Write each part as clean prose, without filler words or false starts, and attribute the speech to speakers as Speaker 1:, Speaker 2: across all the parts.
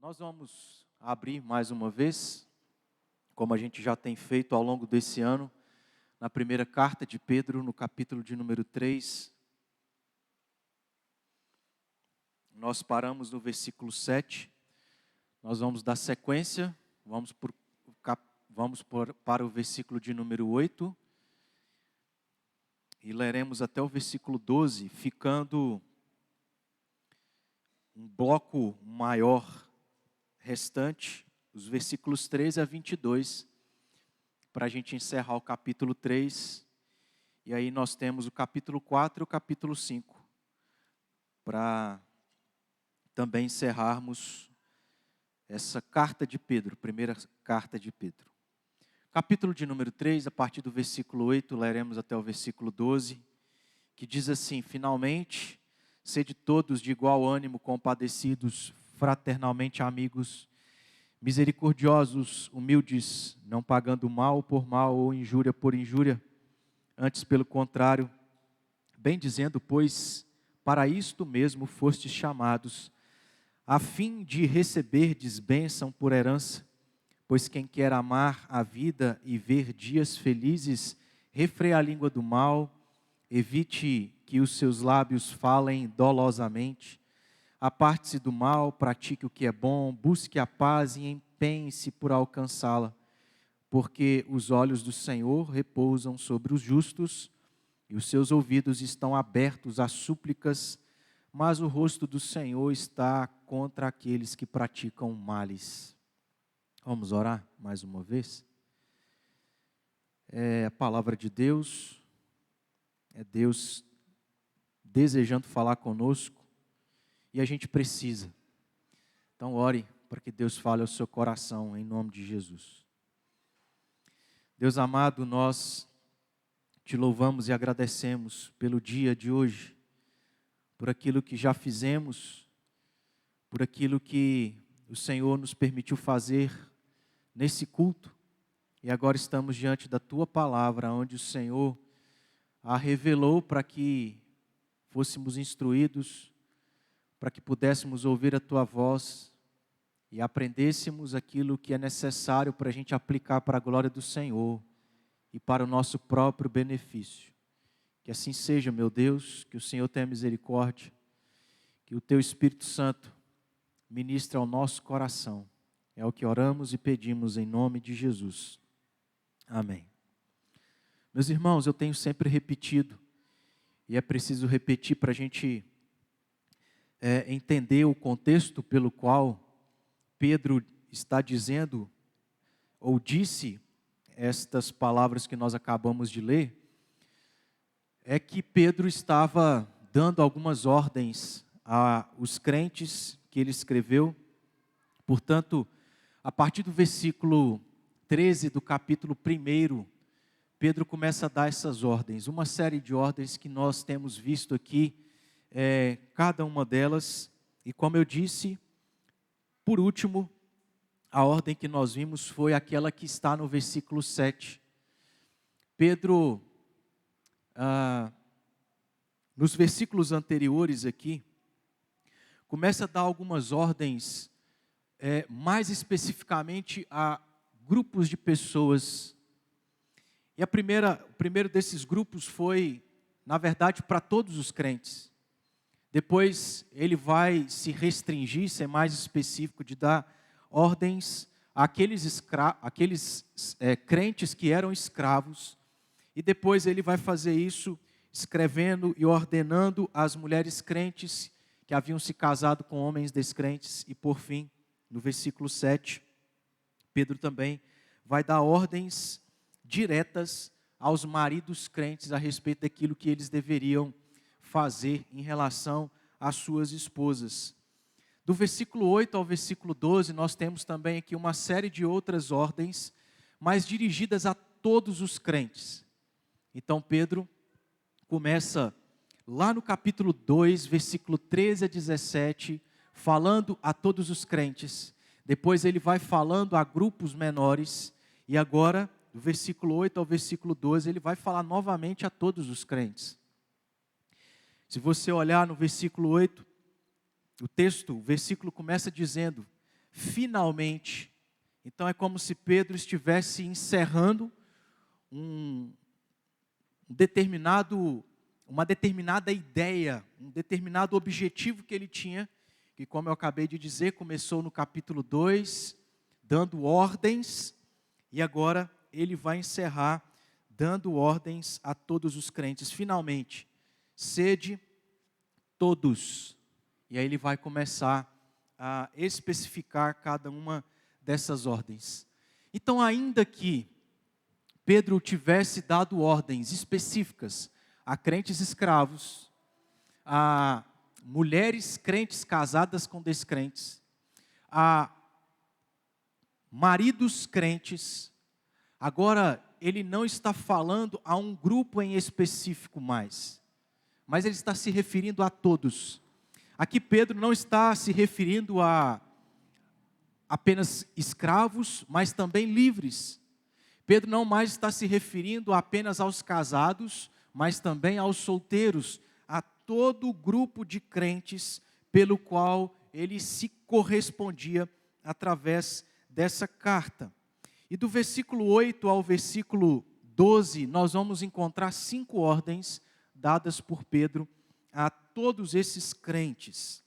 Speaker 1: Nós vamos abrir mais uma vez, como a gente já tem feito ao longo desse ano, na primeira carta de Pedro, no capítulo de número 3. Nós paramos no versículo 7. Nós vamos dar sequência, para o versículo de número 8. E leremos até o versículo 12, ficando um bloco maior restante, os versículos 13 a 22, para a gente encerrar o capítulo 3. E aí nós temos o capítulo 4 e o capítulo 5, para também encerrarmos essa carta de Pedro, primeira carta de Pedro. Capítulo de número 3, a partir do versículo 8, leremos até o versículo 12, que diz assim: finalmente, sede todos de igual ânimo, compadecidos, fraternalmente amigos, misericordiosos, humildes, não pagando mal por mal ou injúria por injúria, antes pelo contrário, bem dizendo, pois para isto mesmo fostes chamados, a fim de receberdes bênção por herança, pois quem quer amar a vida e ver dias felizes, refreie a língua do mal, evite que os seus lábios falem dolosamente, aparte-se do mal, pratique o que é bom, busque a paz e empenhe-se por alcançá-la, porque os olhos do Senhor repousam sobre os justos e os seus ouvidos estão abertos às súplicas, mas o rosto do Senhor está contra aqueles que praticam males. Vamos orar mais uma vez? É a palavra de Deus, é Deus desejando falar conosco e a gente precisa. Então ore para que Deus fale ao seu coração em nome de Jesus. Deus amado, nós te louvamos e agradecemos pelo dia de hoje, por aquilo que já fizemos, por aquilo que o Senhor nos permitiu fazer nesse culto, e agora estamos diante da Tua palavra, onde o Senhor a revelou para que fôssemos instruídos, para que pudéssemos ouvir a Tua voz e aprendêssemos aquilo que é necessário para a gente aplicar para a glória do Senhor e para o nosso próprio benefício. Que assim seja, meu Deus, que o Senhor tenha misericórdia, que o Teu Espírito Santo ministre ao nosso coração. É o que oramos e pedimos em nome de Jesus. Amém. Meus irmãos, eu tenho sempre repetido, e é preciso repetir para a gente entender o contexto pelo qual Pedro está dizendo, ou disse, estas palavras que nós acabamos de ler, é que Pedro estava dando algumas ordens aos crentes que ele escreveu. Portanto, a partir do versículo 13 do capítulo 1, Pedro começa a dar essas ordens, uma série de ordens que nós temos visto aqui, cada uma delas, e como eu disse, por último, a ordem que nós vimos foi aquela que está no versículo 7. Pedro, nos versículos anteriores aqui, começa a dar algumas ordens, mais especificamente a grupos de pessoas. E o primeiro desses grupos foi, na verdade, para todos os crentes. Depois ele vai se restringir, ser mais específico, de dar ordens àqueles crentes que eram escravos. E depois ele vai fazer isso escrevendo e ordenando às mulheres crentes que haviam se casado com homens descrentes. E por fim, no versículo 7, Pedro também vai dar ordens diretas aos maridos crentes a respeito daquilo que eles deveriam fazer em relação às suas esposas. Do versículo 8 ao versículo 12, nós temos também aqui uma série de outras ordens, mas dirigidas a todos os crentes. Então Pedro começa lá no capítulo 2, versículo 13 a 17, falando a todos os crentes. Depois ele vai falando a grupos menores, e agora, do versículo 8 ao versículo 12, ele vai falar novamente a todos os crentes. Se você olhar no versículo 8, o versículo começa dizendo: finalmente. Então é como se Pedro estivesse encerrando uma determinada ideia, um determinado objetivo que ele tinha, que, como eu acabei de dizer, começou no capítulo 2, dando ordens, e agora ele vai encerrar dando ordens a todos os crentes. Finalmente, sede todos. E aí ele vai começar a especificar cada uma dessas ordens. Então, ainda que Pedro tivesse dado ordens específicas a crentes escravos, a mulheres crentes casadas com descrentes, a maridos crentes, agora ele não está falando a um grupo em específico mais, mas ele está se referindo a todos. Aqui Pedro não está se referindo a apenas escravos, mas também livres. Pedro não mais está se referindo apenas aos casados, mas também aos solteiros, a todo o grupo de crentes pelo qual ele se correspondia através dessa carta. E do versículo 8 ao versículo 12, nós vamos encontrar 5 ordens dadas por Pedro a todos esses crentes.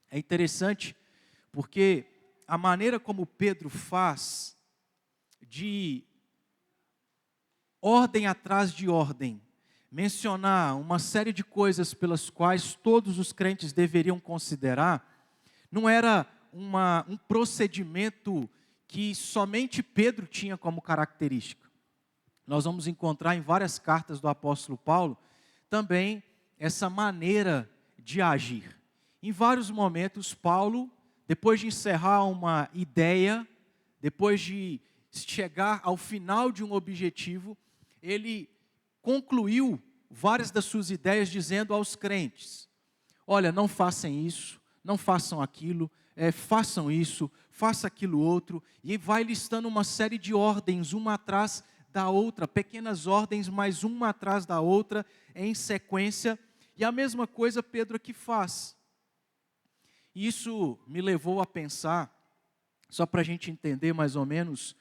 Speaker 1: É interessante porque a maneira como Pedro faz, de ordem atrás de ordem, mencionar uma série de coisas pelas quais todos os crentes deveriam considerar, não era um procedimento que somente Pedro tinha como característica. Nós vamos encontrar em várias cartas do apóstolo Paulo também essa maneira de agir. Em vários momentos, Paulo, depois de encerrar uma ideia, depois de chegar ao final de um objetivo, ele concluiu várias das suas ideias dizendo aos crentes: olha, não façam isso, não façam aquilo, façam isso, faça aquilo outro, e vai listando uma série de ordens, uma atrás da outra, pequenas ordens, mas uma atrás da outra, em sequência, e a mesma coisa Pedro aqui faz. Isso me levou a pensar, só para a gente entender mais ou menos,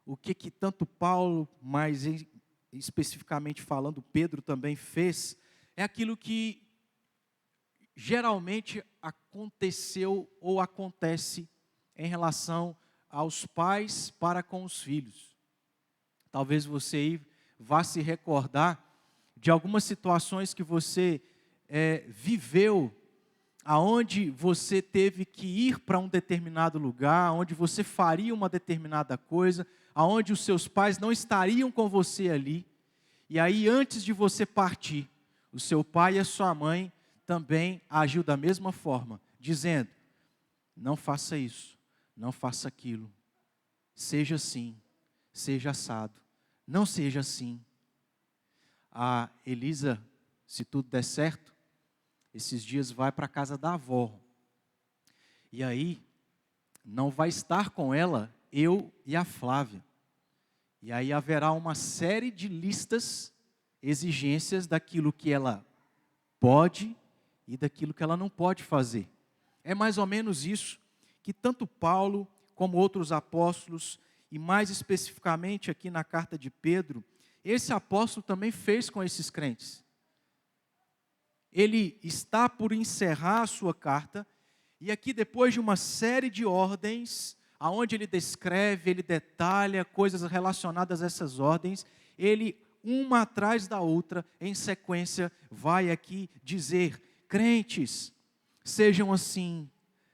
Speaker 1: o que tanto Paulo, mas especificamente falando, Pedro também fez, é aquilo que geralmente aconteceu ou acontece em relação aos pais para com os filhos. Talvez você aí vá se recordar de algumas situações que você viveu, aonde você teve que ir para um determinado lugar, onde você faria uma determinada coisa, aonde os seus pais não estariam com você ali, e aí antes de você partir, o seu pai e a sua mãe também agiu da mesma forma, dizendo: não faça isso, não faça aquilo, seja assim, seja assado, não seja assim. A Elisa, se tudo der certo, esses dias vai para a casa da avó, e aí não vai estar com ela eu e a Flávia, e aí haverá uma série de listas, exigências daquilo que ela pode e daquilo que ela não pode fazer. É mais ou menos isso que tanto Paulo como outros apóstolos, e mais especificamente aqui na carta de Pedro, esse apóstolo também fez com esses crentes. Ele está por encerrar a sua carta, e aqui depois de uma série de ordens, aonde ele descreve, ele detalha coisas relacionadas a essas ordens, ele, uma atrás da outra, em sequência, vai aqui dizer: crentes, sejam assim,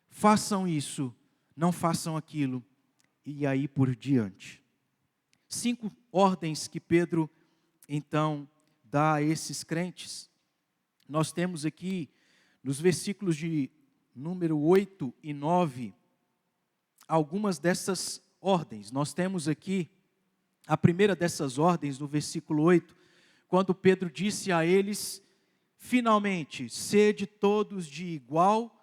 Speaker 1: façam isso, não façam aquilo, e aí por diante. 5 ordens que Pedro, então, dá a esses crentes. Nós temos aqui, nos versículos de número 8 e 9, algumas dessas ordens. Nós temos aqui a primeira dessas ordens, no versículo 8, quando Pedro disse a eles: finalmente, sede todos de igual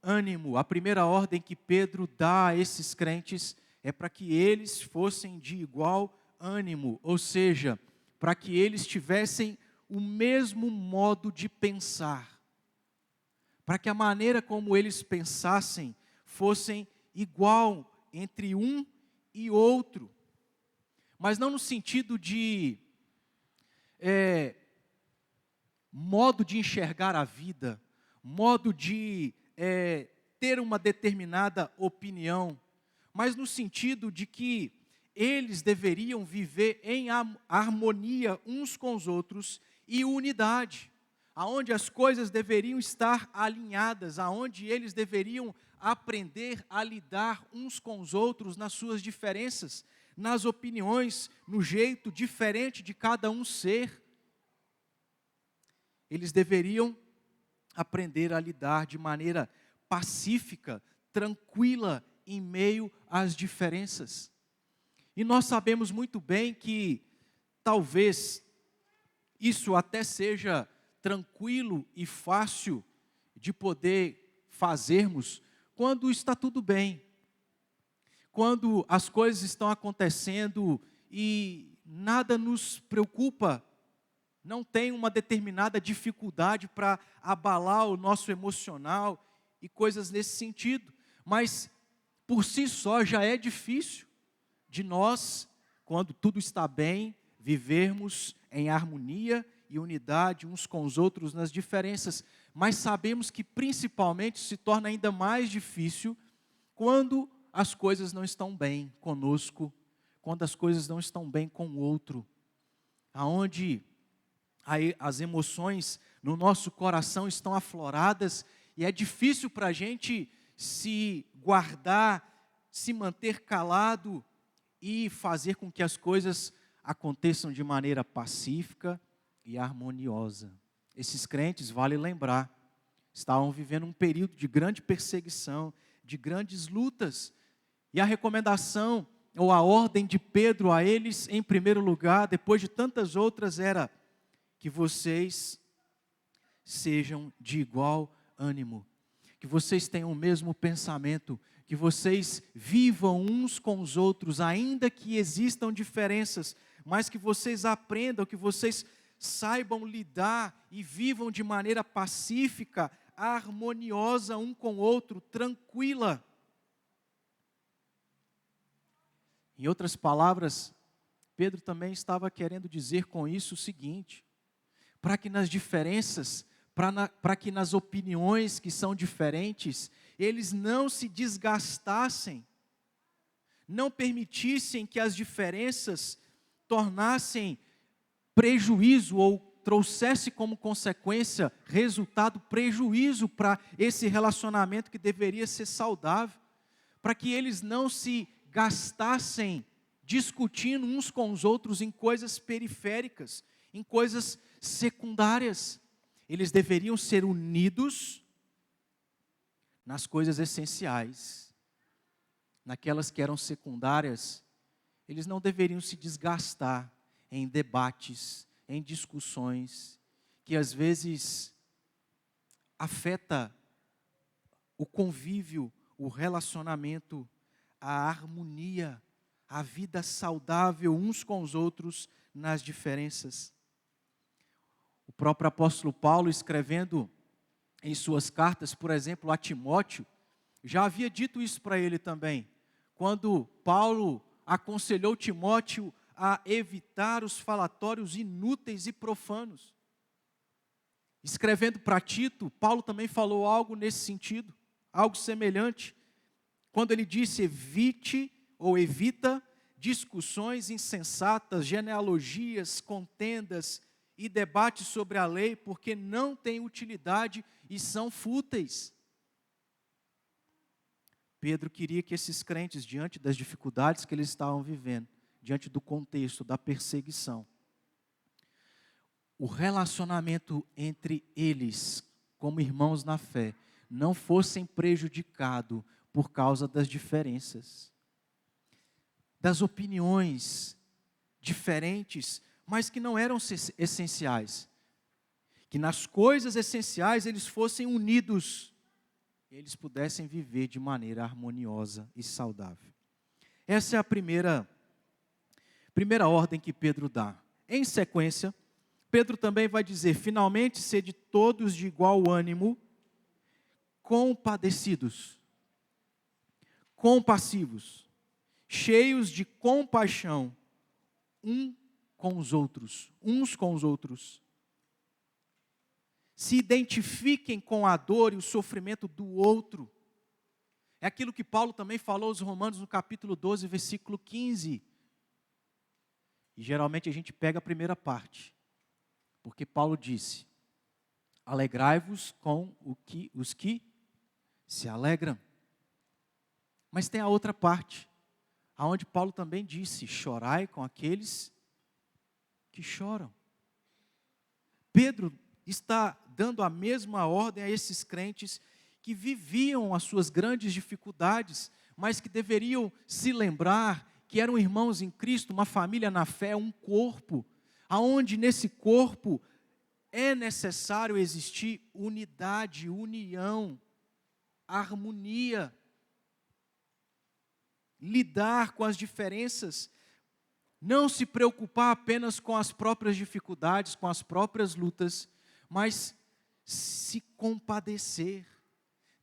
Speaker 1: ânimo. A primeira ordem que Pedro dá a esses crentes é para que eles fossem de igual ânimo, ou seja, para que eles tivessem o mesmo modo de pensar, para que a maneira como eles pensassem fossem igual entre um e outro, mas não no sentido de modo de enxergar a vida, modo de ter uma determinada opinião, mas no sentido de que eles deveriam viver em harmonia uns com os outros e unidade, aonde as coisas deveriam estar alinhadas, aonde eles deveriam aprender a lidar uns com os outros nas suas diferenças, nas opiniões, no jeito diferente de cada um ser. Eles deveriam aprender a lidar de maneira pacífica, tranquila, em meio às diferenças. E nós sabemos muito bem que talvez isso até seja tranquilo e fácil de poder fazermos quando está tudo bem, quando as coisas estão acontecendo e nada nos preocupa, não tem uma determinada dificuldade para abalar o nosso emocional e coisas nesse sentido, mas por si só já é difícil de nós, quando tudo está bem, vivermos em harmonia e unidade uns com os outros nas diferenças, mas sabemos que principalmente se torna ainda mais difícil quando as coisas não estão bem conosco, quando as coisas não estão bem com o outro, aonde as emoções no nosso coração estão afloradas e é difícil para a gente se guardar, se manter calado e fazer com que as coisas aconteçam de maneira pacífica e harmoniosa. Esses crentes, vale lembrar, estavam vivendo um período de grande perseguição, de grandes lutas, e a recomendação ou a ordem de Pedro a eles, em primeiro lugar, depois de tantas outras, era que vocês sejam de igual ânimo, que vocês tenham o mesmo pensamento, que vocês vivam uns com os outros, ainda que existam diferenças, mas que vocês aprendam, que vocês saibam lidar e vivam de maneira pacífica, harmoniosa um com o outro, tranquila. Em outras palavras, Pedro também estava querendo dizer com isso o seguinte: para que nas diferenças, para que nas opiniões que são diferentes, eles não se desgastassem, não permitissem que as diferenças tornassem prejuízo ou trouxesse como consequência, resultado, prejuízo para esse relacionamento que deveria ser saudável, para que eles não se gastassem discutindo uns com os outros em coisas periféricas, em coisas secundárias. Eles deveriam ser unidos nas coisas essenciais. Naquelas que eram secundárias, eles não deveriam se desgastar em debates, em discussões, que às vezes afeta o convívio, o relacionamento, a harmonia, a vida saudável uns com os outros nas diferenças. O próprio apóstolo Paulo, escrevendo em suas cartas, por exemplo, a Timóteo, já havia dito isso para ele também, quando Paulo aconselhou Timóteo a evitar os falatórios inúteis e profanos. Escrevendo para Tito, Paulo também falou algo nesse sentido, algo semelhante, quando ele disse: evite ou evita discussões insensatas, genealogias, contendas e debates sobre a lei, porque não têm utilidade e são fúteis. Pedro queria que esses crentes, diante das dificuldades que eles estavam vivendo, diante do contexto da perseguição, o relacionamento entre eles, como irmãos na fé, não fossem prejudicado por causa das diferenças, das opiniões diferentes, mas que não eram essenciais. Que nas coisas essenciais eles fossem unidos, e eles pudessem viver de maneira harmoniosa e saudável. Essa é a primeira ordem que Pedro dá. Em sequência, Pedro também vai dizer: finalmente, sede todos de igual ânimo, compadecidos. compassivos, cheios de compaixão, uns com os outros. Se identifiquem com a dor e o sofrimento do outro. É aquilo que Paulo também falou aos Romanos no capítulo 12, versículo 15. E geralmente a gente pega a primeira parte, porque Paulo disse: alegrai-vos com os que se alegram. Mas tem a outra parte, aonde Paulo também disse: chorai com aqueles que choram. Pedro está dando a mesma ordem a esses crentes que viviam as suas grandes dificuldades, mas que deveriam se lembrar que eram irmãos em Cristo, uma família na fé, um corpo, aonde nesse corpo é necessário existir unidade, união, harmonia, lidar com as diferenças, não se preocupar apenas com as próprias dificuldades, com as próprias lutas, mas se compadecer,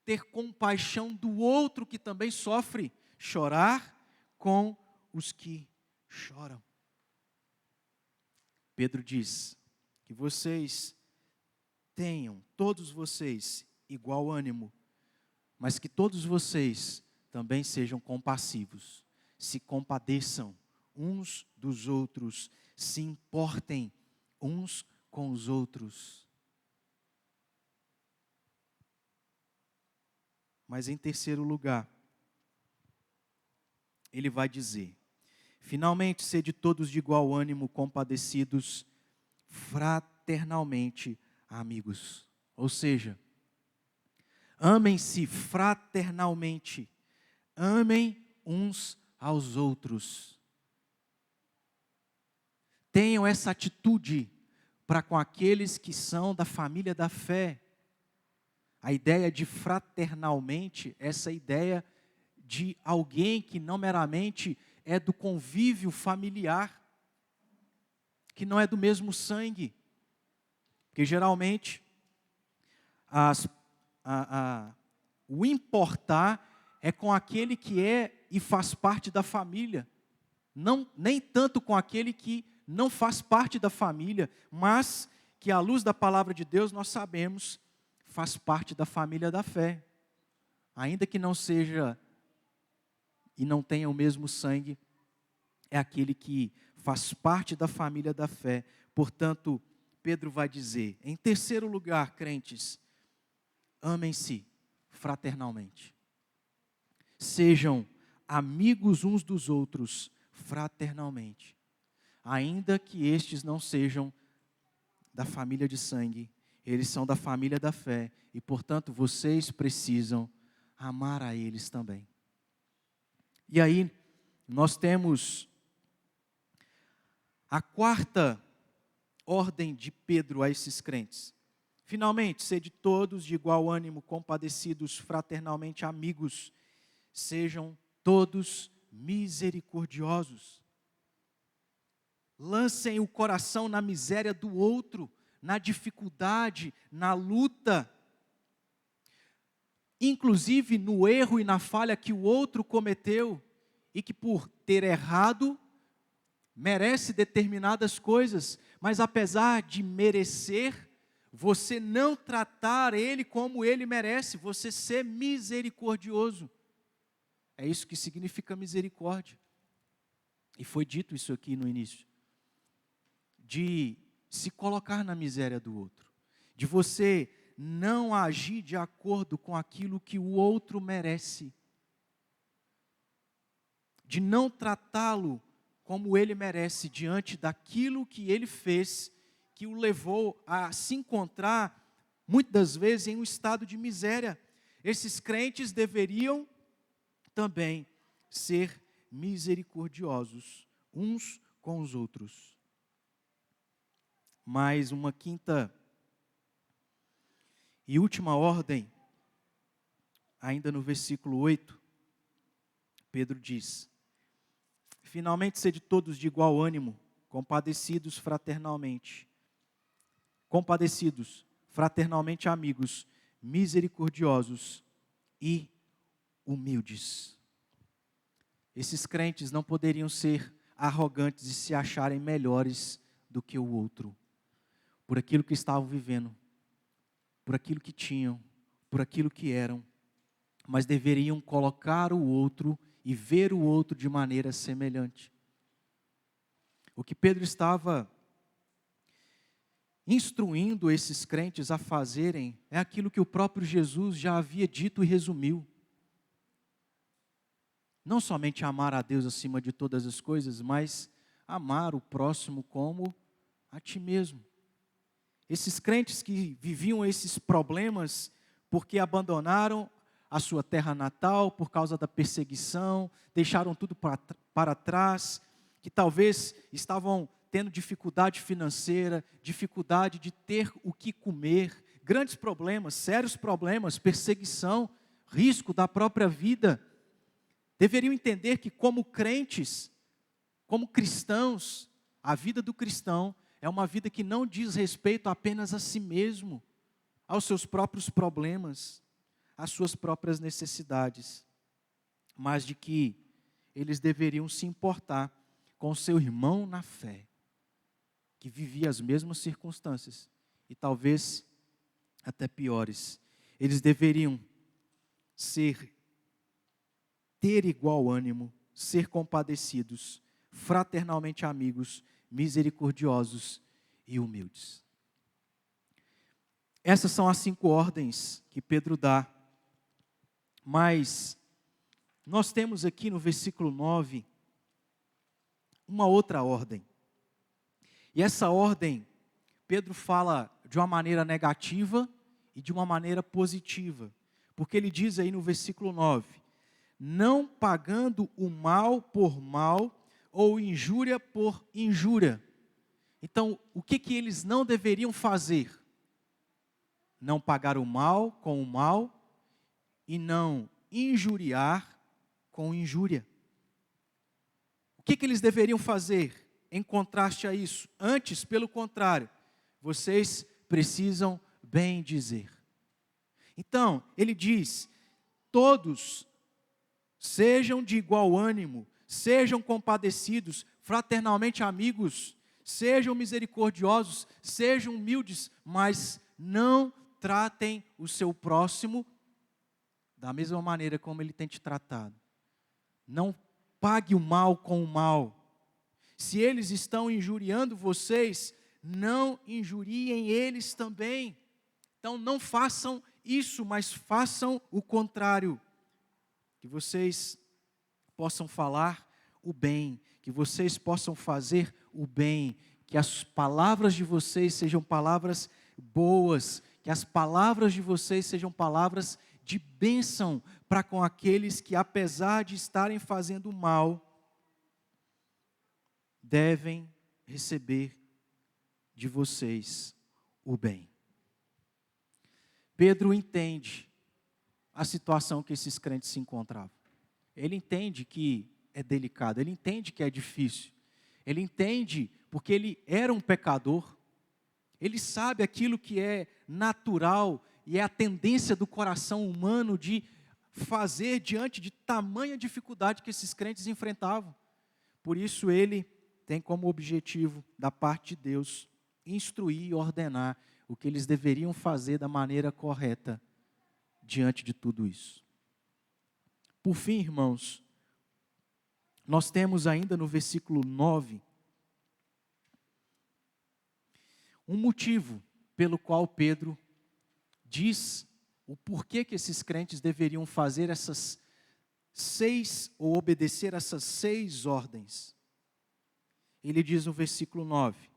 Speaker 1: ter compaixão do outro que também sofre, chorar com os que choram. Pedro diz que vocês tenham, todos vocês, igual ânimo, mas que todos vocês também sejam compassivos, se compadeçam uns dos outros, se importem uns com os outros. Mas em terceiro lugar, ele vai dizer: finalmente, sede todos de igual ânimo, compadecidos, fraternalmente amigos. Ou seja, amem-se fraternalmente, amem uns aos outros. Tenham essa atitude para com aqueles que são da família da fé. A ideia de fraternalmente, essa ideia de alguém que não meramente é do convívio familiar, que não é do mesmo sangue. Porque geralmente o importar é com aquele que é e faz parte da família. Não, nem tanto com aquele que não faz parte da família, mas que à luz da palavra de Deus nós sabemos faz parte da família da fé. Ainda que não seja e não tenha o mesmo sangue, é aquele que faz parte da família da fé. Portanto, Pedro vai dizer, em terceiro lugar, crentes, amem-se fraternalmente. Sejam amigos uns dos outros fraternalmente, ainda que estes não sejam da família de sangue, eles são da família da fé, e portanto vocês precisam amar a eles também. E aí, nós temos a quarta ordem de Pedro a esses crentes. Finalmente, sede todos de igual ânimo, compadecidos, fraternalmente amigos, sejam todos misericordiosos. Lancem o coração na miséria do outro, na dificuldade, na luta, inclusive no erro e na falha que o outro cometeu, e que por ter errado, merece determinadas coisas, mas apesar de merecer, você não tratar ele como ele merece, você ser misericordioso. É isso que significa misericórdia. E foi dito isso aqui no início. De se colocar na miséria do outro, de você não agir de acordo com aquilo que o outro merece, de não tratá-lo como ele merece diante daquilo que ele fez, que o levou a se encontrar, muitas das vezes, em um estado de miséria. Esses crentes deveriam também ser misericordiosos uns com os outros. Mais uma quinta e última ordem, ainda no versículo 8, Pedro diz: finalmente sede todos de igual ânimo, compadecidos fraternalmente amigos, misericordiosos e humildes. Esses crentes não poderiam ser arrogantes e se acharem melhores do que o outro, por aquilo que estavam vivendo, por aquilo que tinham, por aquilo que eram, mas deveriam colocar o outro e ver o outro de maneira semelhante. O que Pedro estava instruindo esses crentes a fazerem é aquilo que o próprio Jesus já havia dito e resumiu. Não somente amar a Deus acima de todas as coisas, mas amar o próximo como a ti mesmo. Esses crentes que viviam esses problemas porque abandonaram a sua terra natal por causa da perseguição, deixaram tudo para trás, que talvez estavam tendo dificuldade financeira, dificuldade de ter o que comer, grandes problemas, sérios problemas, perseguição, risco da própria vida. Deveriam entender que como crentes, como cristãos, a vida do cristão é uma vida que não diz respeito apenas a si mesmo, aos seus próprios problemas, às suas próprias necessidades, mas de que eles deveriam se importar com seu irmão na fé, que vivia as mesmas circunstâncias, e talvez até piores. Eles deveriam ter igual ânimo, ser compadecidos, fraternalmente amigos, misericordiosos e humildes. Essas são as 5 ordens que Pedro dá. Mas nós temos aqui no versículo 9 uma outra ordem. E essa ordem, Pedro fala de uma maneira negativa e de uma maneira positiva. Porque ele diz aí no versículo 9: não pagando o mal por mal ou injúria por injúria. Então, o que eles não deveriam fazer? Não pagar o mal com o mal e não injuriar com injúria. O que eles deveriam fazer em contraste a isso? Antes, pelo contrário, vocês precisam bem dizer. Então, ele diz: todos sejam de igual ânimo, sejam compadecidos, fraternalmente amigos, sejam misericordiosos, sejam humildes, mas não tratem o seu próximo da mesma maneira como ele tem te tratado. Não pague o mal com o mal. Se eles estão injuriando vocês, não injuriem eles também. Então não façam isso, mas façam o contrário. Que vocês possam falar o bem, que vocês possam fazer o bem, que as palavras de vocês sejam palavras boas, que as palavras de vocês sejam palavras de bênção para com aqueles que, apesar de estarem fazendo mal, devem receber de vocês o bem. Pedro entende a situação que esses crentes se encontravam. Ele entende que é delicado, ele entende que é difícil, ele entende porque ele era um pecador, ele sabe aquilo que é natural e é a tendência do coração humano de fazer diante de tamanha dificuldade que esses crentes enfrentavam. Por isso ele tem como objetivo, da parte de Deus, instruir e ordenar o que eles deveriam fazer da maneira correta diante de tudo isso. Por fim, irmãos, nós temos ainda no versículo 9, um motivo pelo qual Pedro diz o porquê que esses crentes deveriam fazer essas 6, ou obedecer essas 6 ordens. Ele diz no versículo 9: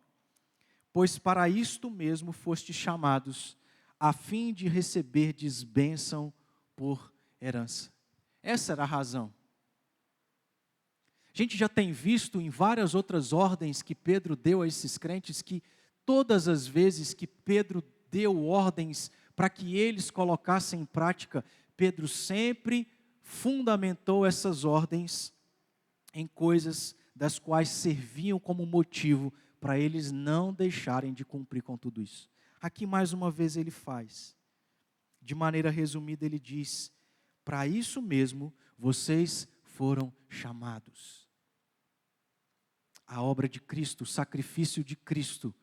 Speaker 1: pois para isto mesmo fostes chamados, a fim de receberdes bênção por herança. Essa era a razão. A gente já tem visto em várias outras ordens que Pedro deu a esses crentes, que todas as vezes que Pedro deu ordens para que eles colocassem em prática, Pedro sempre fundamentou essas ordens em coisas das quais serviam como motivo para eles não deixarem de cumprir com tudo isso. Aqui mais uma vez ele faz. De maneira resumida ele diz: para isso mesmo vocês foram chamados. A obra de Cristo, o sacrifício de Cristo,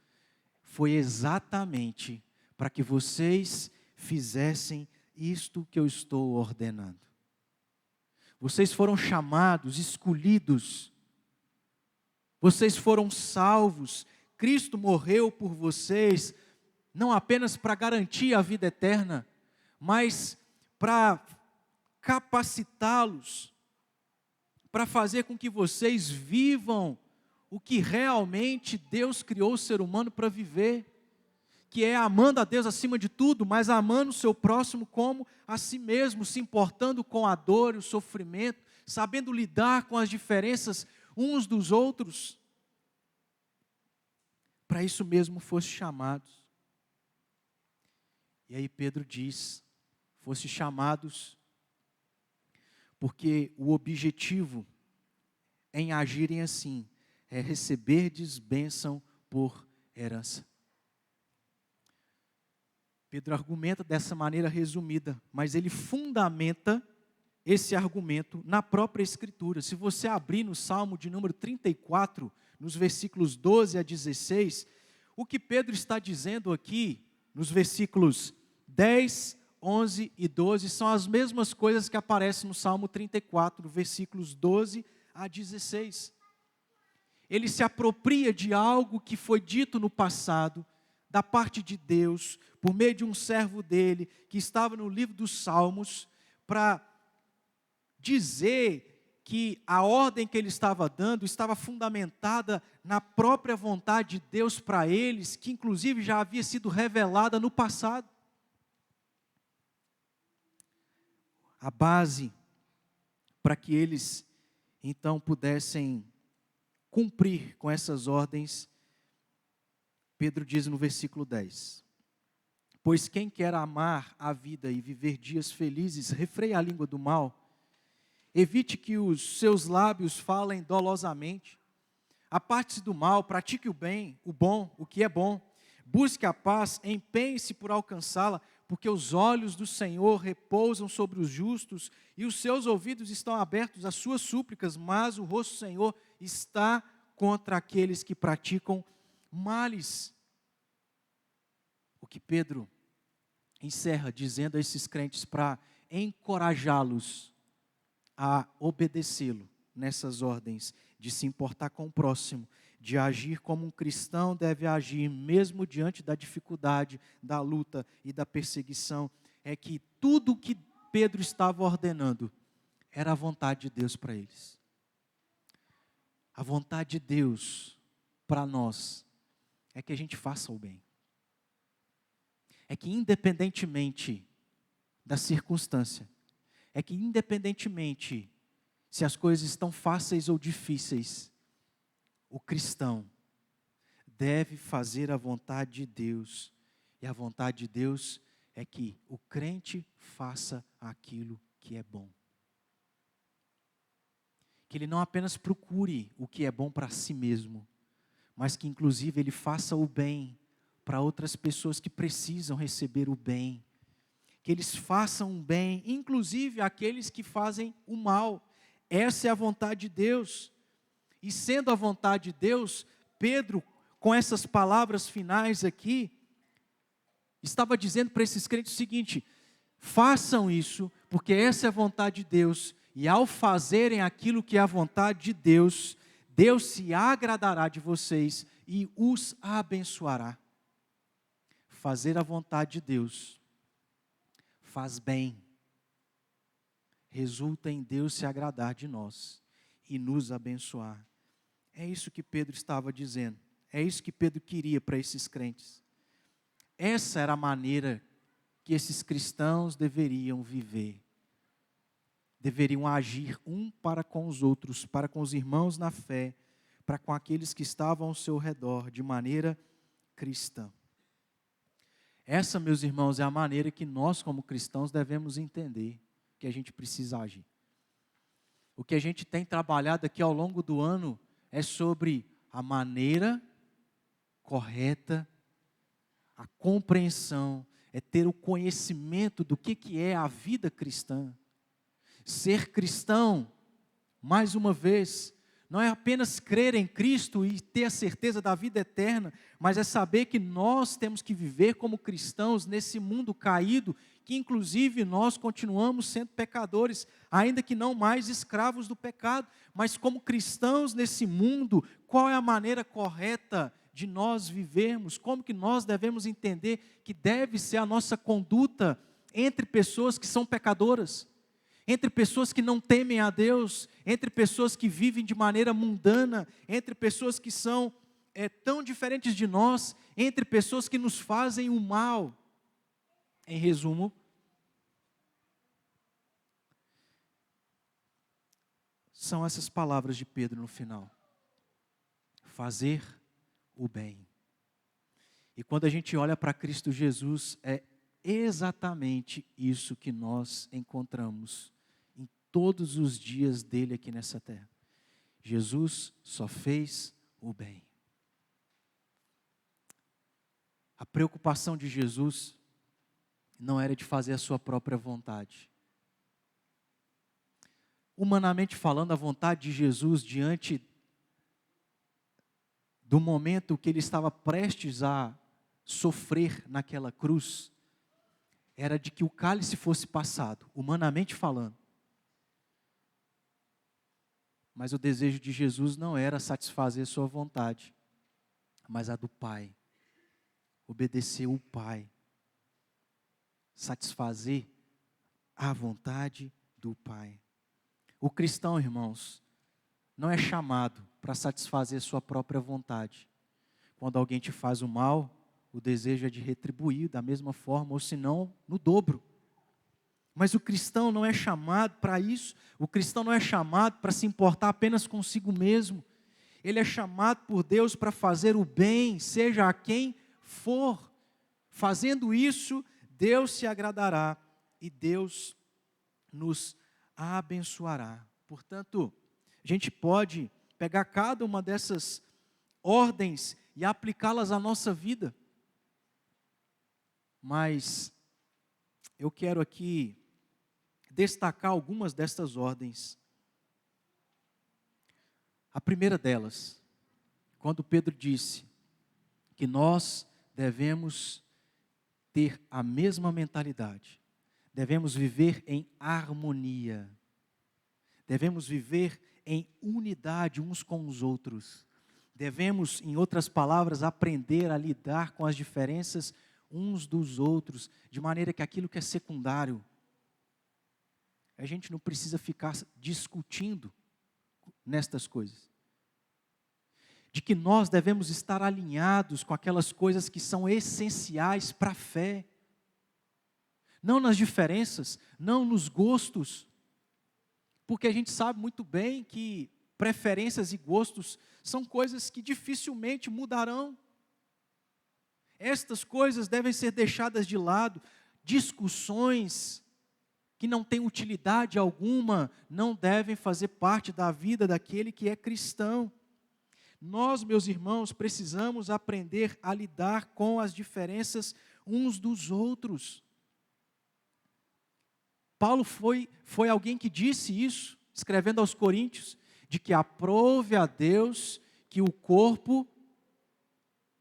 Speaker 1: foi exatamente para que vocês fizessem isto que eu estou ordenando. Vocês foram chamados, escolhidos. Vocês foram salvos. Cristo morreu por vocês, não apenas para garantir a vida eterna, mas para capacitá-los, para fazer com que vocês vivam o que realmente Deus criou o ser humano para viver, que é amando a Deus acima de tudo, mas amando o seu próximo como a si mesmo, se importando com a dor e o sofrimento, sabendo lidar com as diferenças uns dos outros. Para isso mesmo foste chamados. E aí Pedro diz, foste chamados, porque o objetivo em agirem assim, é receberdes bênção por herança. Pedro argumenta dessa maneira resumida, mas ele fundamenta esse argumento na própria Escritura. Se você abrir no Salmo de número 34, nos versículos 12 a 16, o que Pedro está dizendo aqui, nos versículos 10, 11 e 12, são as mesmas coisas que aparecem no Salmo 34, versículos 12 a 16. Ele se apropria de algo que foi dito no passado, da parte de Deus, por meio de um servo dele, que estava no livro dos Salmos, para dizer que a ordem que ele estava dando estava fundamentada na própria vontade de Deus para eles, que inclusive já havia sido revelada no passado. A base para que eles então pudessem cumprir com essas ordens, Pedro diz no versículo 10, pois quem quer amar a vida e viver dias felizes, refreie a língua do mal, evite que os seus lábios falem dolosamente, aparte-se do mal, pratique o bem, o bom, o que é bom, busque a paz, empenhe-se por alcançá-la, porque os olhos do Senhor repousam sobre os justos e os seus ouvidos estão abertos às suas súplicas, mas o rosto do Senhor está contra aqueles que praticam males. O que Pedro encerra dizendo a esses crentes para encorajá-los a obedecê-lo nessas ordens, de se importar com o próximo, de agir como um cristão deve agir, mesmo diante da dificuldade, da luta e da perseguição, é que tudo o que Pedro estava ordenando era a vontade de Deus para eles. A vontade de Deus para nós é que a gente faça o bem. É que independentemente da circunstância, é que independentemente se as coisas estão fáceis ou difíceis, o cristão deve fazer a vontade de Deus. E a vontade de Deus é que o crente faça aquilo que é bom. Que ele não apenas procure o que é bom para si mesmo, mas que inclusive ele faça o bem para outras pessoas que precisam receber o bem. Que eles façam o bem, inclusive aqueles que fazem o mal. Essa é a vontade de Deus. E sendo a vontade de Deus, Pedro, com essas palavras finais aqui, estava dizendo para esses crentes o seguinte: façam isso, porque essa é a vontade de Deus, e ao fazerem aquilo que é a vontade de Deus, Deus se agradará de vocês e os abençoará. Fazer a vontade de Deus faz bem, resulta em Deus se agradar de nós e nos abençoar. É isso que Pedro estava dizendo, é isso que Pedro queria para esses crentes. Essa era a maneira que esses cristãos deveriam viver. Deveriam agir um para com os outros, para com os irmãos na fé, para com aqueles que estavam ao seu redor, de maneira cristã. Essa, meus irmãos, é a maneira que nós, como cristãos, devemos entender que a gente precisa agir. O que a gente tem trabalhado aqui ao longo do ano é sobre a maneira correta, a compreensão, é ter o conhecimento do que é a vida cristã. Ser cristão mais uma vez, não é apenas crer em Cristo e ter a certeza da vida eterna, mas é saber que nós temos que viver como cristãos nesse mundo caído, que inclusive nós continuamos sendo pecadores, ainda que não mais escravos do pecado, mas como cristãos nesse mundo, qual é a maneira correta de nós vivermos? Como que nós devemos entender que deve ser a nossa conduta entre pessoas que são pecadoras? Entre pessoas que não temem a Deus, entre pessoas que vivem de maneira mundana, entre pessoas que são tão diferentes de nós, entre pessoas que nos fazem o mal. Em resumo, são essas palavras de Pedro no final: fazer o bem. E quando a gente olha para Cristo Jesus, é exatamente isso que nós encontramos em todos os dias dele aqui nessa terra. Jesus só fez o bem. A preocupação de Jesus não era de fazer a sua própria vontade. Humanamente falando, a vontade de Jesus diante do momento que ele estava prestes a sofrer naquela cruz, era de que o cálice fosse passado, humanamente falando. Mas o desejo de Jesus não era satisfazer sua vontade, mas a do Pai. Obedecer o Pai. Satisfazer a vontade do Pai. O cristão, irmãos, não é chamado para satisfazer sua própria vontade. Quando alguém te faz o mal, o desejo é de retribuir da mesma forma, ou se não, no dobro. Mas o cristão não é chamado para isso. O cristão não é chamado para se importar apenas consigo mesmo. Ele é chamado por Deus para fazer o bem, seja a quem for. Fazendo isso, Deus se agradará e Deus nos abençoará. Portanto, a gente pode pegar cada uma dessas ordens e aplicá-las à nossa vida. Mas eu quero aqui destacar algumas destas ordens. A primeira delas, quando Pedro disse que nós devemos ter a mesma mentalidade, devemos viver em harmonia, devemos viver em unidade uns com os outros, devemos, em outras palavras, aprender a lidar com as diferenças uns dos outros, de maneira que aquilo que é secundário, a gente não precisa ficar discutindo nestas coisas. De que nós devemos estar alinhados com aquelas coisas que são essenciais para a fé. Não nas diferenças, não nos gostos. Porque a gente sabe muito bem que preferências e gostos são coisas que dificilmente mudarão. Estas coisas devem ser deixadas de lado. Discussões que não têm utilidade alguma não devem fazer parte da vida daquele que é cristão. Nós, meus irmãos, precisamos aprender a lidar com as diferenças uns dos outros. Paulo foi alguém que disse isso, escrevendo aos Coríntios, de que aprove a Deus que o corpo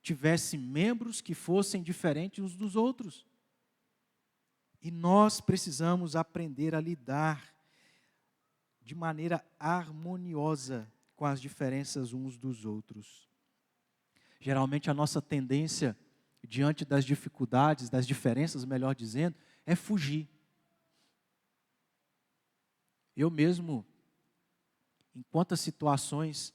Speaker 1: tivesse membros que fossem diferentes uns dos outros. E nós precisamos aprender a lidar de maneira harmoniosa com as diferenças uns dos outros. Geralmente a nossa tendência, diante das dificuldades, das diferenças, melhor dizendo, é fugir. Eu mesmo, em quantas situações,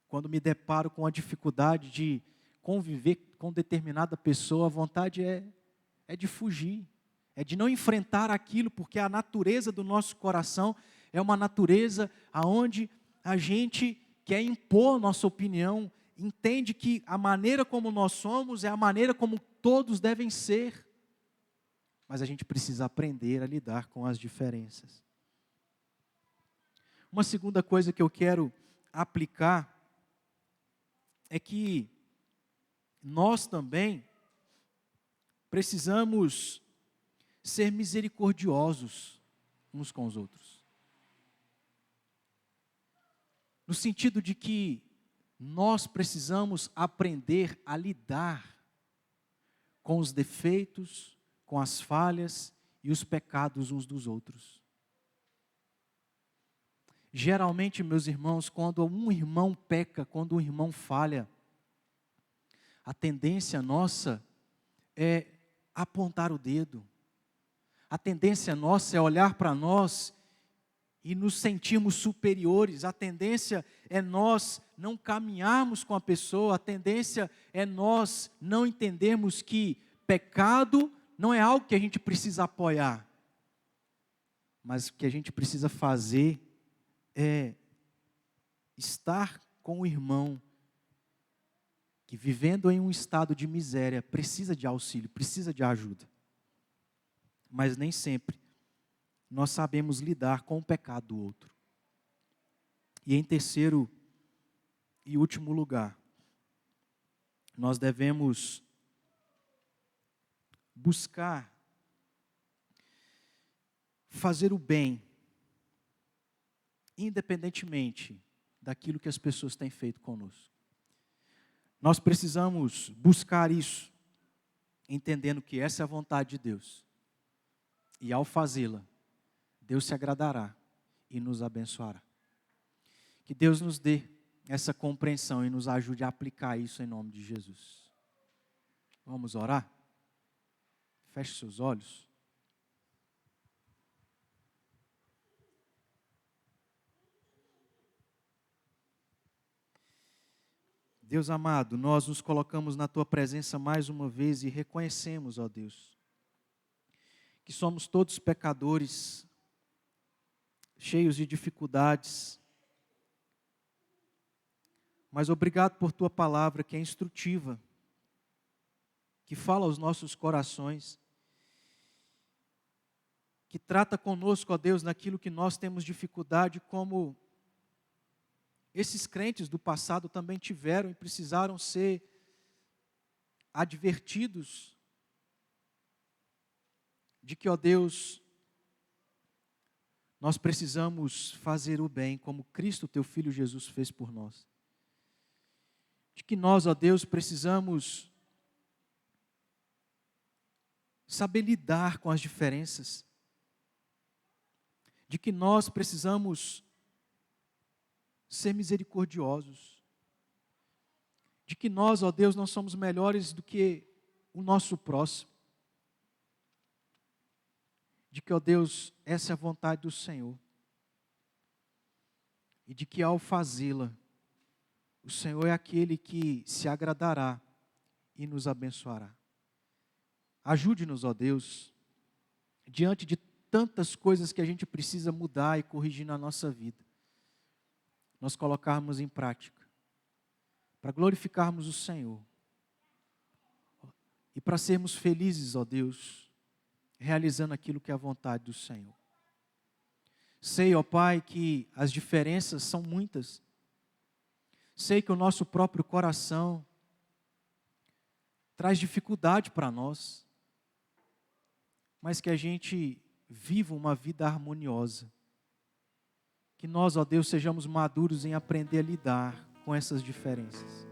Speaker 1: quando me deparo com a dificuldade de conviver com determinada pessoa, a vontade é de fugir, é de não enfrentar aquilo, porque a natureza do nosso coração é uma natureza aonde a gente quer impor nossa opinião, entende que a maneira como nós somos é a maneira como todos devem ser. Mas a gente precisa aprender a lidar com as diferenças. Uma segunda coisa que eu quero aplicar é que nós também precisamos ser misericordiosos uns com os outros. no sentido de que nós precisamos aprender a lidar com os defeitos, com as falhas e os pecados uns dos outros. Geralmente, meus irmãos, quando um irmão peca, quando um irmão falha, a tendência nossa é apontar o dedo. A tendência nossa é olhar para nós e nos sentirmos superiores. A tendência é nós não caminharmos com a pessoa. A tendência é nós não entendermos que pecado não é algo que a gente precisa apoiar. Mas o que a gente precisa fazer é estar com o irmão que, vivendo em um estado de miséria, precisa de auxílio, precisa de ajuda. Mas nem sempre nós sabemos lidar com o pecado do outro. E em terceiro e último lugar, nós devemos buscar fazer o bem, independentemente daquilo que as pessoas têm feito conosco. Nós precisamos buscar isso, entendendo que essa é a vontade de Deus. E ao fazê-la, Deus se agradará e nos abençoará. Que Deus nos dê essa compreensão e nos ajude a aplicar isso em nome de Jesus. Vamos orar? Feche seus olhos. Deus amado, nós nos colocamos na Tua presença mais uma vez e reconhecemos, ó Deus, que somos todos pecadores, cheios de dificuldades. Mas obrigado por Tua palavra que é instrutiva, que fala aos nossos corações, que trata conosco, ó Deus, naquilo que nós temos dificuldade, como esses crentes do passado também tiveram e precisaram ser advertidos de que, ó Deus, nós precisamos fazer o bem como Cristo, Teu Filho Jesus, fez por nós. De que nós, ó Deus, precisamos saber lidar com as diferenças. De que nós precisamos ser misericordiosos. De que nós, ó Deus, não somos melhores do que o nosso próximo. De que, ó Deus, essa é a vontade do Senhor. E de que ao fazê-la, o Senhor é aquele que se agradará e nos abençoará. Ajude-nos, ó Deus, diante de tantas coisas que a gente precisa mudar e corrigir na nossa vida, nós colocarmos em prática, para glorificarmos o Senhor, e para sermos felizes, ó Deus, realizando aquilo que é a vontade do Senhor. Sei, ó Pai, que as diferenças são muitas, sei que o nosso próprio coração traz dificuldade para nós, mas que a gente viva uma vida harmoniosa. Que nós, ó Deus, sejamos maduros em aprender a lidar com essas diferenças.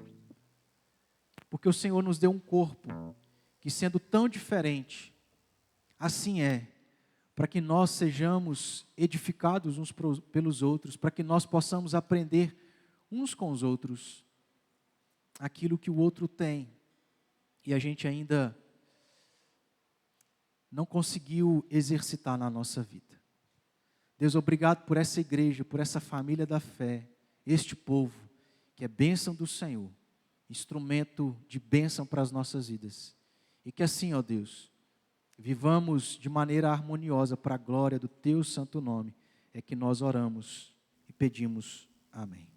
Speaker 1: Porque o Senhor nos deu um corpo que, sendo tão diferente, assim é, para que nós sejamos edificados uns pelos outros, para que nós possamos aprender uns com os outros aquilo que o outro tem e a gente ainda não conseguiu exercitar na nossa vida. Deus, obrigado por essa igreja, por essa família da fé, este povo, que é bênção do Senhor, instrumento de bênção para as nossas vidas. E que assim, ó Deus, vivamos de maneira harmoniosa para a glória do Teu santo nome, é que nós oramos e pedimos. Amém.